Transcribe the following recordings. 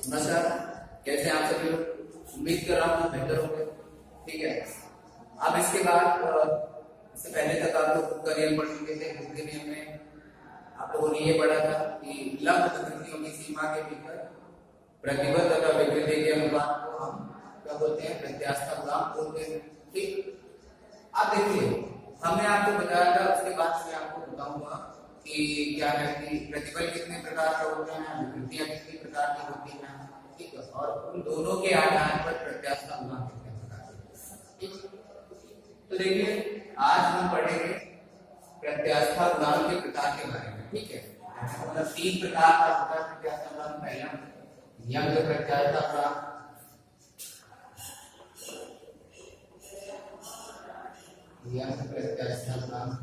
नमस्कार, कैसे हैं आप सभी लोग? उम्मीद कर रहा हूँ बेहतर होंगे। ठीक है, अब इसके बाद इससे पहले तक आप लोग बुक का नियम पढ़ चुके थे। बुक के नियम में आप लोगों ने ये पढ़ा था कि लंब विकृतियों की सीमा के भीतर प्रतिबल तथा विकृति के अनुपात को हम क्या बोलते हैं? प्रत्यास्थ गुणांक बोलते हैं। ठीक, अब देखिए हमने आपको बताया था, उसके बाद मैं आपको बताऊंगा कि क्या है कि प्रतिबल कितने प्रकार के होते हैं, विकृतियां कितनी प्रकार की होती हैं। ठीक है, और उन दोनों के आधार पर प्रत्यास्थ गुणांक कितने प्रकार के। ठीक, तो देखिए आज हम पढ़ेंगे प्रत्यास्थ गुणांक के प्रकार के बारे में। ठीक है, मतलब 3 प्रकार का होता है प्रत्यास्थ गुणांक। पहला यंग प्रत्यास्थ गुणांक, यंग प्रत्यास्थ गुणांक।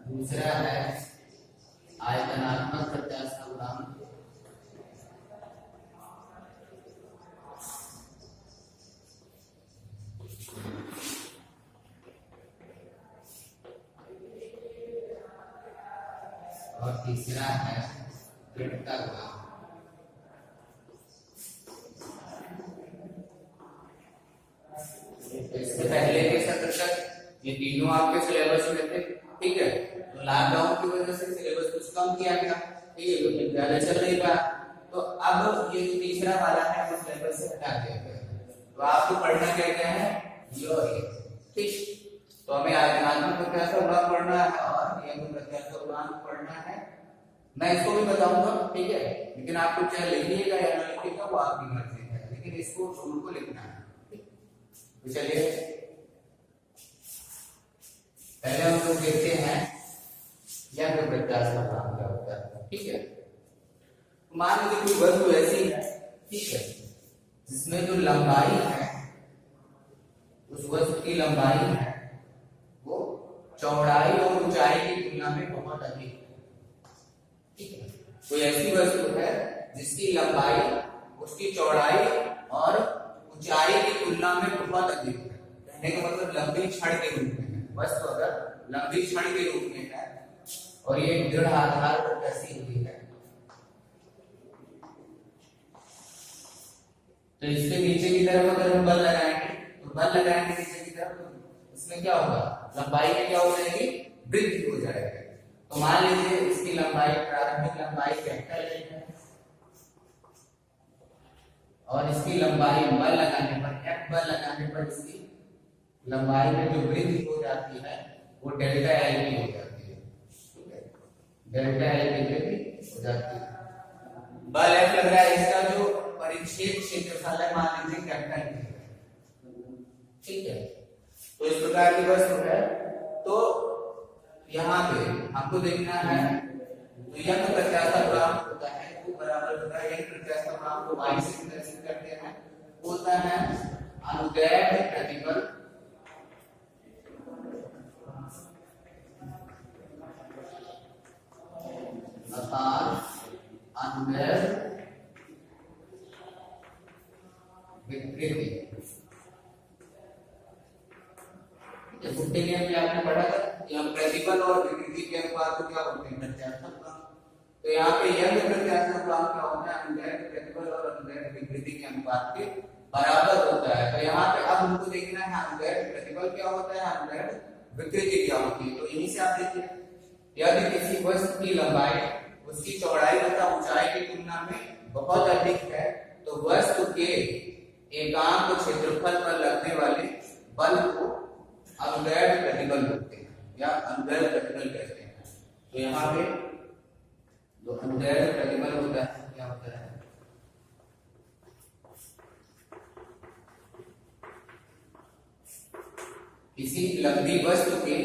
दूसरा है आयतनात्मक प्रत्यास्थ गुणांक, और तीसरा है दृढ़ता गुणांक। इससे पहले के सत्र तक ये तीनों आपके सिलेबस में थे। ठीक है, तो लॉकडाउन की वजह से सिलेबस कुछ कम किया गया। ठीक है, क्योंकि विद्यालय चल नहीं रहा, तो अब ये जो तीसरा वाला है वो सिलेबस से हटा दिया गया। तो आपको पढ़ना क्या क्या है? ये और ये। ठीक, तो हमें आयतनात्मक प्रत्यास्थ गुणांक पढ़ना है और यंग प्रत्यास्थ गुणांक पढ़ना है। मैं इसको भी बताऊंगा। ठीक है, लेकिन आपको चाहे लिखिएगा या ना लिखिएगा वो आपकी मर्जी है, लेकिन इसको दोनों को लिखना है। तो चलिए पहले हम लोग देखते हैं यंग प्रत्यास्थ गुणांक क्या होता है। ठीक है, मान लीजिए कोई वस्तु ऐसी है, ठीक है, जिसमें जो लंबाई है, उस वस्तु की लंबाई है वो चौड़ाई और ऊंचाई की तुलना में बहुत अधिक है। ठीक है, कोई ऐसी वस्तु है जिसकी लंबाई उसकी चौड़ाई और ऊंचाई की तुलना में बहुत अधिक है। कहने का मतलब लंबी छड़ के रूप में है। वस्तु अगर लंबी छड़ के रूप में है और ये दृढ़ आधार पर कैसी हुई है, तो इसके नीचे की तरफ अगर हम बल लगाएंगे तो बल लगाएंगे नीचे की तरफ, तो इसमें क्या होगा? लंबाई में क्या हो जाएगी? वृद्धि हो जाएगी। तो मान लीजिए इसकी लंबाई, प्रारंभिक लंबाई कैपिटल L है और इसकी लंबाई बल लगाने पर, F बल लगाने पर इसकी लंबाई में जो वृद्धि हो जाती है वो डेल्टा L की हो जाती है। ठीक है, डेल्टा L की वृद्धि हो जाती है। बल F लग रहा है, इसका जो परिच्छेद क्षेत्रफल है मान लीजिए कैपिटल T। ठीक है, तो इस प्रकार की वस्तु है। तो यहाँ पे आपको देखना है तो यंग प्रत्यास्थ गुणांक होता है वो बराबर होता है, यंग प्रत्यास्थ गुणांक को y से प्रदर्शित करते हैं, होता है अनुदैर्ध्य प्रतिबल अनुदैर्ध्य विकृति। नियम में आपने पढ़ा था कि हम प्रतिबल और विकृति के अनुपात को क्या बोलते हैं? प्रत्यास्थ गुणांक। तो यहाँ पे यंग प्रत्यास्थ गुणांक क्या होता है? अनुदैर्ध्य प्रतिबल और अनुदैर्ध्य विकृति के अनुपात के बराबर होता है। तो यहाँ पे अब हमको देखना है अनुदैर्ध्य प्रतिबल क्या होता है, अनुदैर्ध्य विकृति क्या होती है। तो यहीं से आप देखिए, यदि किसी वस्तु की लंबाई उसकी चौड़ाई तथा ऊंचाई की तुलना में बहुत अधिक है तो वस्तु के एकांक क्षेत्रफल पर लगने वाले बल को अनुदैर्ध्य प्रतिबल बोलते हैं या अनुदैर्ध्य प्रतिबल कहते हैं। तो यहाँ पे जो अनुदैर्ध्य प्रतिबल होता है क्या होता है? किसी लंबी वस्तु के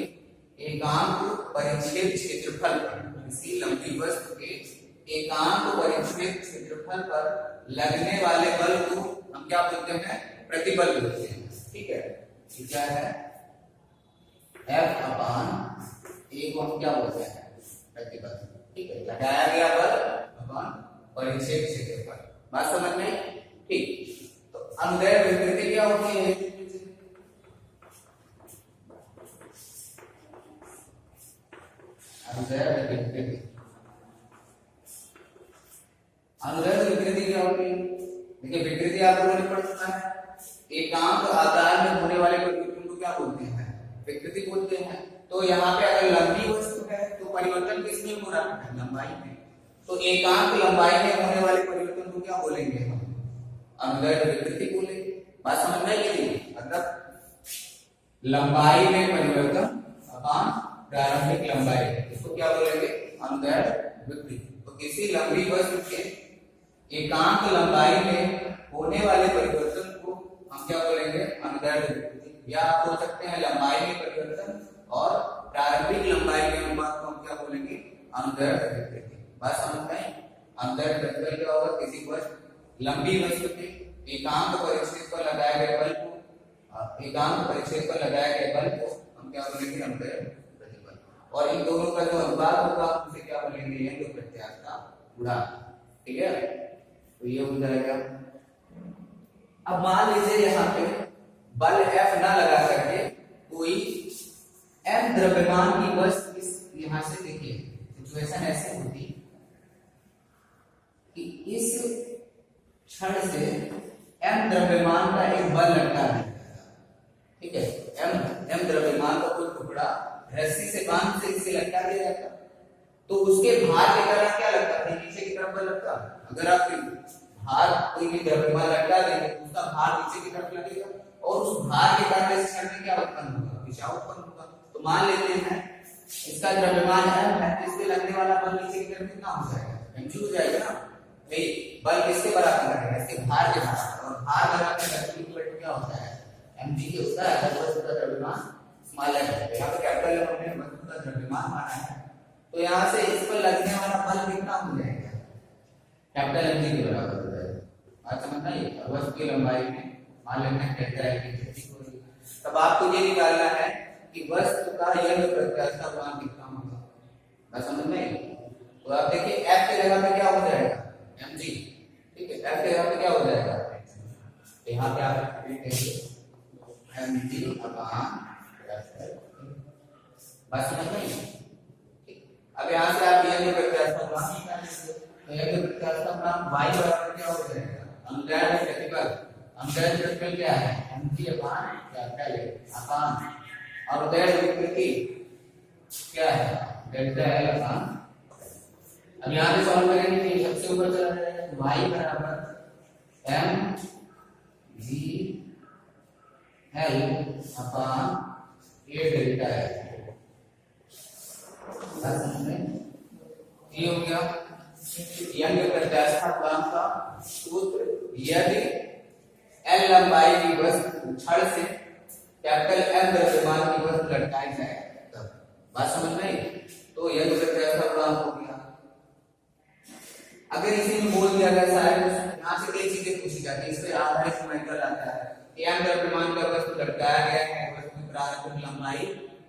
एकांक परिच्छेद क्षेत्रफल पर, किसी लंबी वस्तु के एकांक परिच्छेद क्षेत्रफल पर लगने वाले बल को हम क्या बोलते हैं? प्रतिबल बोलते हैं। ठीक है, क्या है? F अपान A को हम क्या बोलते हैं? प्रतिबल। ठीक है, लगाया गया बल अपान परिच्छेद क्षेत्रफल। बात समझ में? ठीक, तो अनुदैर्ध्य विकृति क्या होती है? अनुदैर्ध्य विकृति अनुदैर्घ्य विकृति क्या होती है? देखिए विकृति आप लोगों ने पढ़ चुका है, एकांक आकार में होने वाले परिवर्तन को क्या बोलते हैं? विकृति बोलते हैं। तो यहाँ पे अगर लंबी वस्तु है तो परिवर्तन किसमें हो रहा है? लंबाई में। तो एकांक लंबाई में होने वाले परिवर्तन को क्या बोलेंगे हम? अनुदैर्घ्य विकृति बोलेंगे। बात समझ में आई कि नहीं? मतलब लंबाई में परिवर्तन अपान प्रारंभिक लंबाई, इसको क्या बोलेंगे? अनुदैर्घ्य विकृति। तो किसी लंबी वस्तु के एकांक लंबाई में होने वाले परिवर्तन को हम क्या बोलेंगे? अनुदैर्घ्य विकृति। या आप बोल सकते हैं लंबाई में परिवर्तन और प्रारंभिक लंबाई के अनुपात को हम क्या बोलेंगे? अनुदैर्घ्य विकृति। बात समझ में आई? अनुदैर्घ्य विकृति क्या होगा? किसी वस्तु लंबी वस्तु के एकांक परिच्छेद पर लगाए गए बल को, एकांक परिच्छेद पर लगाए गए बल को हम क्या बोलेंगे? अनुदैर्घ्य प्रतिबल। और इन दोनों का जो अनुपात होगा उसे क्या बोलेंगे? यंग प्रत्यास्थ गुणांक। ठीक है, तो ये हो जाएगा। अब मान लीजिए यहाँ पे बल F ना लगा करके कोई M द्रव्यमान की वस्तु इस यहां से, देखिए सिचुएशन ऐसे होती कि इस क्षण से M द्रव्यमान का एक बल लगता है। ठीक है, M द्रव्यमान का कोई टुकड़ा रस्सी से बांध से इसे लटका दिया जाता, तो उसके भार के कारण क्या लगता है? नीचे की तरफ बल लगता। अगर आप भार कोई भी द्रव्यमान लटका देंगे तो उसका भार नीचे की तरफ लगेगा और उस भार के कारण इस क्षण में क्या उत्पन्न होगा? दिशा उत्पन्न होगा। तो मान लेते हैं इसका द्रव्यमान M है, तो इसके लगने वाला बल नीचे की तरफ कितना हो जाएगा? mg हो जाएगा ना। भाई बल किसके बराबर लगेगा? इसके भार के बराबर, और भार बराबर गति इक्वल क्या होता है? mg के होता है। अगर वस्तु का द्रव्यमान स्मॉल है, यहाँ पे कैपिटल M हमने वस्तु का द्रव्यमान माना है, तो यहाँ से इस पर लगने वाला बल कितना हो जाएगा? कैपिटल mg के बराबर हो जाएगा। बात समझ में आई? वस्तु की लंबाई में मान लेते हैं डेल्टा L की वृद्धि हो रही है, तब आपको ये निकालना है कि वस्तु का यंग प्रत्यास्थ गुणांक कितना होगा। बात समझ में आई? तो आप देखिए F के जगह पे क्या हो जाएगा? mg। ठीक है, F के जगह पे क्या हो जाएगा? तो यहाँ पे आप लिखेंगे mg अपान। बात समझ में आई? अब यहाँ से आप यंग प्रत्यास्थ गुणांक निकालेंगे, तो यंग प्रत्यास्थ गुणांक y बराबर क्या हो जाएगा? अनुदैर्घ्य प्रतिबल। अनुदैर्घ्य प्रतिबल क्या है? mg अपान कैपिटल L अपान, और अनुदैर्घ्य विकृति क्या है? डेल्टा L अपान। अब यहाँ पे सॉल्व करेंगे तो सबसे ऊपर चला जाएगा y बराबर mg L upon a delta L। ये हो गया यंग प्रत्यास्थ गुणांक का सूत्र। यदि L लंबाई की वस्तु छड़ से कैपिटल M द्रव्यमान की वस्तु लटकाई जाए तब। बात समझ में आई? तो यंग प्रत्यास्थ गुणांक हो गया। अगर इसी में बोल दिया गया शायद यहाँ से कई चीजें पूछी जाती है, इससे आधारित मेथड आता है कि M द्रव्यमान का वस्तु लटकाया गया है, वस्तु की प्रारंभिक लंबाई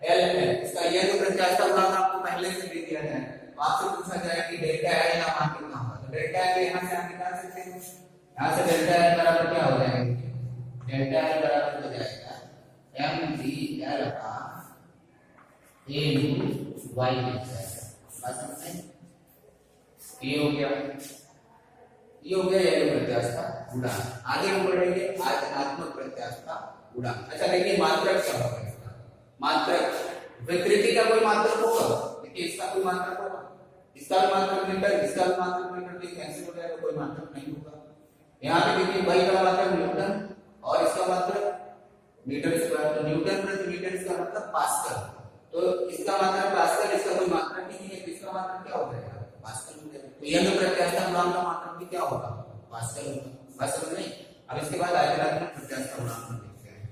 L है, इसका यंग प्रत्यास्थ गुणांक आपको पहले से दे दिया जाए, तो आपसे पूछा जाए कि डेल्टा L का मान कितना होगा। तो डेल्टा L यहाँ से आप निकाल सकते हैं। यहाँ से डेल्टा L बराबर क्या हो जाएगा? डेल्टा L बराबर हो जाएगा mg L upon a into y लिख जाएगा। बात समझ में? ये हो गया, ये हो गया यंग प्रत्यास्थ गुणांक। आगे हम बढ़ेंगे आयतनात्मक प्रत्यास्थ गुणांक। अच्छा देखिए मात्रक क्या होगा? मात्रक विकृति का कोई मात्रक होगा? देखिए इसका कोई मात्रक होगा, इसका भी मात्रक मीटर, इसका भी मात्रक मीटर, तो कैंसिल हो जाएगा, कोई मात्रक नहीं होगा। यहाँ पे देखिए बल का मात्रक न्यूटन और इसका मात्रक मीटर स्क्वायर, तो न्यूटन प्रति मीटर इसका मतलब पास्कल, तो इसका मात्रक पास्कल, इसका कोई मात्रक नहीं है, तो इसका मात्रक क्या हो जाएगा? पास्कल हो जाएगा। तो यंग प्रत्यास्थ गुणांक का मात्रक भी क्या होगा? पास्कल होगा। बस समझ नहीं? अब इसके बाद आयतनात्मक प्रत्यास्थ गुणांक देखते हैं।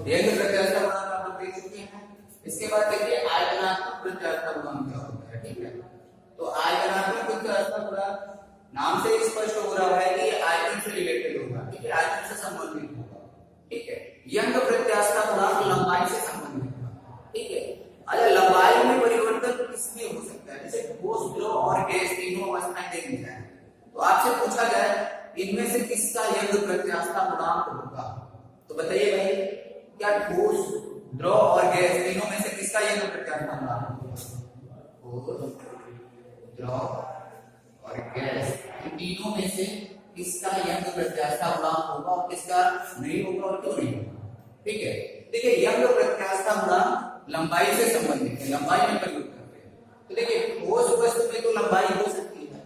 यंग प्रत्यास्थ गुणांक आप देख चुके हैं। इसके बाद देखिए आयतनात्मक प्रत्यास्थ गुणांक क्या होता है। ठीक है, तो आयतनात्मक प्रत्यास्थ गुणांक नाम से स्पष्ट हो रहा है कि आयतन से रिलेटेड होगा। ठीक है, आयतन से संबंधित होगा। ठीक है, यंग प्रत्यास्थ गुणांक लंबाई से संबंधित होगा। ठीक है, अच्छा लंबाई में परिवर्तन किसमें हो सकता है? जैसे ठोस, द्रव और गैस तीनों अवस्थाएं देखी जाए तो आपसे पूछा जाए इनमें से किसका यंग प्रत्यास्थ गुणांक होगा, तो बताइए भाई, क्या ठोस, द्रव और गैस तीनों में से किसका यंग प्रत्यास्थ गुणांक होगा? द्रव और गैस, इन तीनों में से किसका यंग प्रत्यास्था गुणांक होगा और किसका नहीं होगा और क्यों नहीं होगा। ठीक है, देखिए यंग प्रत्यास्था गुणांक लंबाई से संबंधित है, लंबाई में परिवर्तन करते हैं। तो देखिए ठोस वस्तु में तो लंबाई हो सकती है,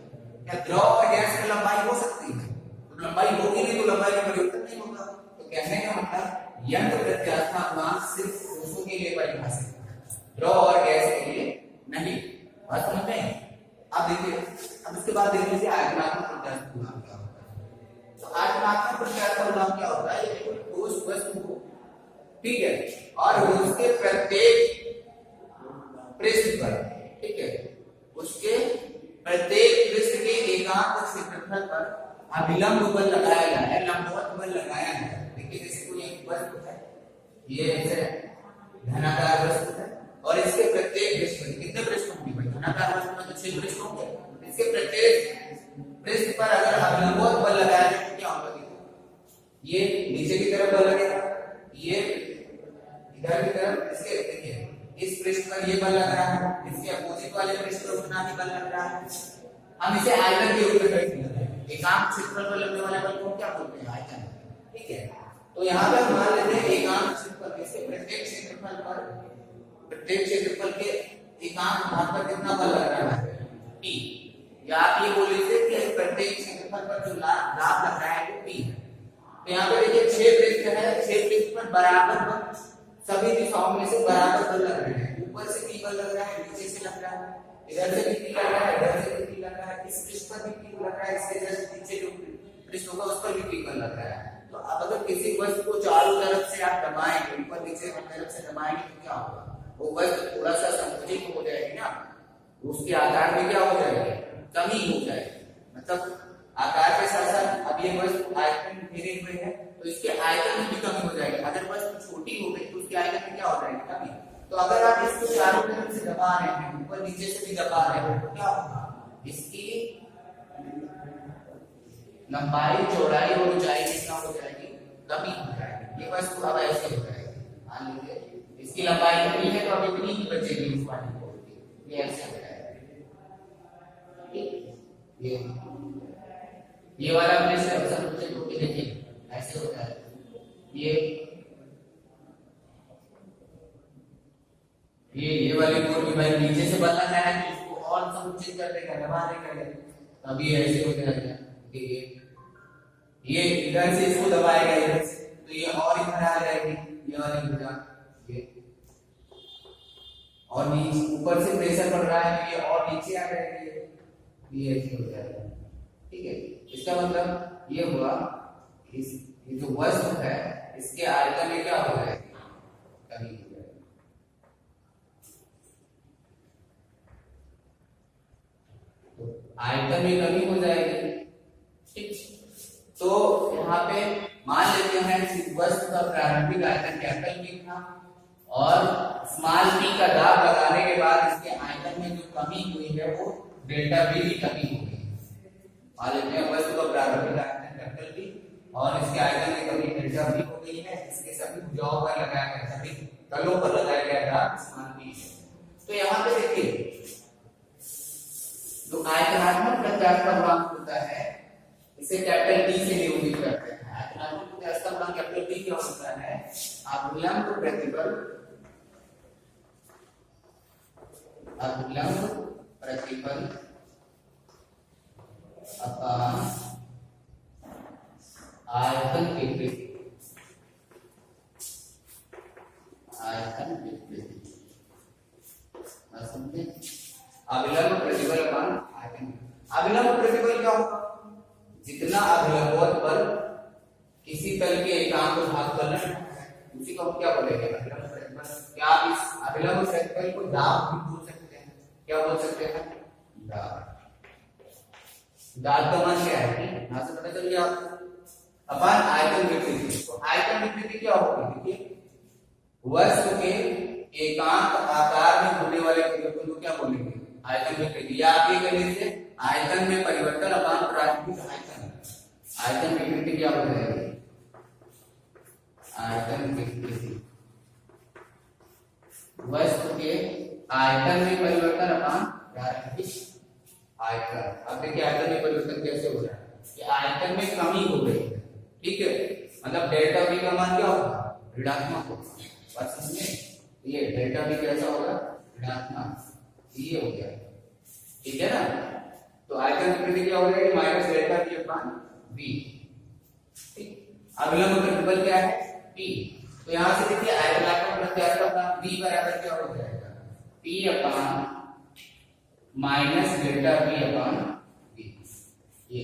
क्या द्रव और गैस में लंबाई हो सकती है? तो लंबाई होगी नहीं तो लंबाई में परिवर्तन नहीं होगा। तो कहने का मतलब यंग प्रत्यास्था गुणांक सिर्फ ठोसों के लिए परिभाषित है, द्रव और गैस के लिए नहीं। बात समझ में? अब देखिए, अब इसके बाद देख लीजिए आयतनात्मक प्रत्यास्था गुणांक क्या होता है। तो आयतनात्मक प्रत्यास्था गुणांक क्या होता है? ये ठोस वस्तु को, ठीक है, और उसके प्रत्येक पृष्ठ पर, ठीक है, उसके प्रत्येक पृष्ठ के एकांक क्षेत्रफल पर अभिलंब बल लगाया गया है, लंबवत बल लगाया गया है। देखिए जैसे कोई एक वस्तु है, ये ऐसे धनाकार वस्तु है और इसके प्रत्येक पृष्ठ पर कितने पृष्ठ होंगे भाई? धनाकार वस्तु में तो 6 पृष्ठ होंगे। इसके प्रत्येक पृष्ठ पर अगर अभिलंबवत बल लगाया जाए तो क्या होगा? ये नीचे की तरफ बल लगेगा, ये इधर की तरफ, इसके देखिए इस पृष्ठ पर ये बल लग रहा है, इसके अपोजिट वाले पृष्ठ पर उतना ही बल लग रहा है। हम इसे आयतन के ऊपर करते हैं, एकांक क्षेत्रफल पर लगने वाले बल को क्या बोलते हैं? आयतन। ठीक है, तो यहाँ पे मान लेते हैं एकांक क्षेत्रफल, इसके प्रत्येक क्षेत्रफल पर, प्रत्येक क्षेत्रफल के एकांक भाग पर कितना बल लग रहा है? P। या आप ये बोल लीजिए कि प्रत्येक क्षेत्रफल पर जो दाब लग रहा है वो P है। तो यहाँ पे देखिए 6 पृष्ठ है, 6 पृष्ठ पर बराबर बल सभी दिशाओं में से बराबर बल लग रहे हैं। ऊपर से P बल लग रहा है, नीचे से लग रहा है, इधर से भी P लग रहा है, इधर से भी P लग रहा है, इस पृष्ठ पर भी P लग रहा है, इसके जस्ट नीचे जो पृष्ठ होगा उस पर भी P बल लग रहा है। तो अब अगर किसी वस्तु को चारों तरफ से आप दबाएंगे, ऊपर नीचे हर तरफ से दबाएंगे तो क्या होगा? वो वस्तु थोड़ा सा संकुचित हो जाएगी ना, उसके आकार में क्या हो जाएगी? कमी हो जाएगी। मतलब आकार के साथ साथ अब ये वस्तु आयतन में घिरे हुए है तो इसके आयतन में भी कमी हो जाएगी। अगर वस्तु छोटी हो गई तो उसके आयतन में क्या हो जाएगी? कमी। तो अगर आप इसको चारों तरफ से दबा रहे हैं, ऊपर नीचे से भी दबा रहे हैं, तो क्या होगा? इसकी लंबाई, चौड़ाई और ऊंचाई कितना हो जाएगी? कमी हो जाएगी। ये वस्तु अब ऐसे हो जाएगी, मान लीजिए इसकी लंबाई कमी है तो अब इतनी ही बचेगी इस वाली को, ये ऐसे हो जाएगा। ये वाला पृष्ठ अक्सर बच्चे को देखिए ऐसे होता है, ये वाली कोर भी भाई नीचे से बल लगाया है तो इसको और संकुचित कर देगा, दबा देगा, तब ये ऐसे हो जाएगा। ये इधर से इसको दबाएगा इधर से तो ये और इधर आ जाएगी, ये वाली भुजा, ये और नीचे ऊपर से प्रेशर पड़ रहा है तो ये और नीचे आ जाएगी, ये ऐसे हो जाएगा। ठीक है, इसका मतलब ये हुआ ये जो वस्तु है इसके आयतन में क्या हो जाएगी? कमी हो जाएगी। तो आयतन में कमी हो जाएगी। ठीक, तो यहाँ पे मान लेते हैं इस वस्तु का प्रारंभिक आयतन कैपिटल P था और स्मॉल p का दाब लगाने के बाद इसके आयतन में जो कमी हुई है वो डेल्टा V की कमी हो गई। मान लेते हैं वस्तु का प्रारंभिक आयतन कैपिटल P और इसके आयतन में कमी डेल्टा V हो गई है, इसके सभी भुजाओं पर लगाया गया, सभी तलों पर लगाया गया दाब स्मॉल p। तो यहाँ पे देखिए जो आयतनात्मक प्रत्यास्था गुणांक होता है इसे कैपिटल D से निरूपित करते हैं। आयतनात्मक प्रत्यास्था गुणांक कैपिटल D क्या होता है? अभिलंब प्रतिबल, अभिलंब प्रतिबल अपान आयतन विकृति, आयतन विकृति, समझे? अभिलंब प्रतिबल अपान आयतन। अभिलंब प्रतिबल क्या होगा? जितना अभिलंबवत बल किसी तल के एकांक भाग पर लगता है उसी को हम क्या बोलेंगे? अभिलंब प्रतिबल। क्या आप इस अभिलंब प्रतिबल को दाब भी बोल सकते हैं? क्या बोल सकते हैं? दाब। दाब का मान क्या है? यहां से पता चल गया आपको। अपान आयतन विकृति। तो आयतन विकृति क्या होगी? देखिए वस्तु के एकांक आकार में होने वाले परिवर्तन को क्या बोलेंगे? आयतन विकृति। या आप ये कर लीजिए आयतन में परिवर्तन अपान प्रारंभिक आयतन। आयतन विकृति क्या हो जाएगी? आयतन विकृति वस्तु के आयतन में परिवर्तन अपान प्रारंभिक आयतन। अब देखिए आयतन में परिवर्तन कैसे हो रहा है, कि आयतन में कमी हो गई है, ठीक है, मतलब डेल्टा V का मान क्या होगा, ऋणात्मक होगा। बात समझे, ये डेल्टा V कैसा होगा, ऋणात्मक, ये हो गया, ठीक है ना। तो आयतन की प्रतिक्रिया क्या हो जाएगी, minus delta V upon V। ठीक, अविलंब प्रतिबल क्या है, P। तो यहां से देखिए आयतनात्मक प्रत्यास्थ का V बराबर क्या हो जाएगा, P upon minus delta V upon V। ये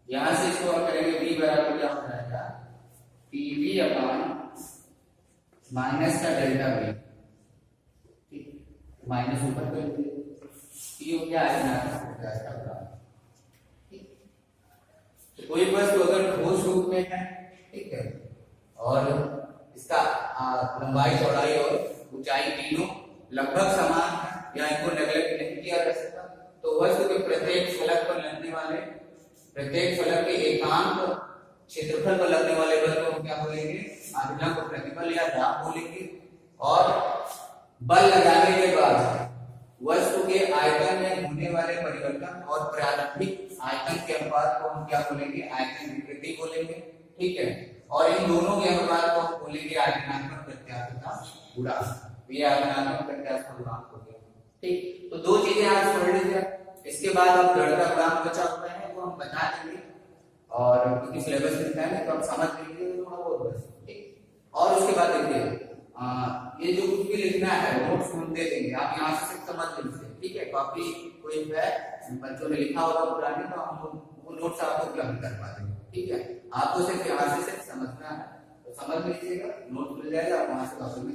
यहां से इसको हम करेंगे, V बराबर क्या हो जाएगा, PV अपॉन माइनस का डेल्टा V। ठीक, माइनस ऊपर कर दीजिए, P हो गया आयतनात्मक प्रत्यास्थ का। तो कोई वस्तु अगर ठोस रूप में है, ठीक है, और इसका लंबाई चौड़ाई और ऊंचाई तीनों लगभग समान है या इनको नेगलेक्ट नहीं किया जा सकता, तो वस्तु के प्रत्येक फलक पर लगने वाले, प्रत्येक फलक के एकांक क्षेत्रफल पर लगने वाले बल को हम क्या बोलेंगे, अभिलंब प्रतिबल या दाब बोलेंगे। और बल लगाने के बाद वस्तु के आयतन में होने वाले परिवर्तन और प्रारंभिक आयतन के अनुपात को हम क्या बोलेंगे, आयतन विकृति बोलेंगे, ठीक है। और इन दोनों के अनुपात को हम बोलेंगे आयतनात्मक प्रत्यास्थ का गुणांक। ये आयतनात्मक प्रत्यास्थ का गुणांक हो गया, ठीक। तो दो चीजें आज पढ़ लीजिए, इसके बाद अब जड़ता गुणांक बचा हुआ है वो हम बता देंगे, और क्योंकि सिलेबस लिखा है ना तो आप समझ लीजिए थोड़ा बहुत बस, ठीक। और उसके बाद देखिए ये जो कुछ भी लिखना है नोट्स हम दे देंगे, आप यहाँ से समझ लीजिए, ठीक है। कॉपी कोई है बच्चों ने लिखा होगा पुरानी, तो हम वो नोट्स आपको उपलब्ध करवा देंगे, ठीक है। आपको सिर्फ यहाँ से सिर्फ समझना है, तो समझ लीजिएगा, नोट मिल जाएगा, आप वहां से कॉपी में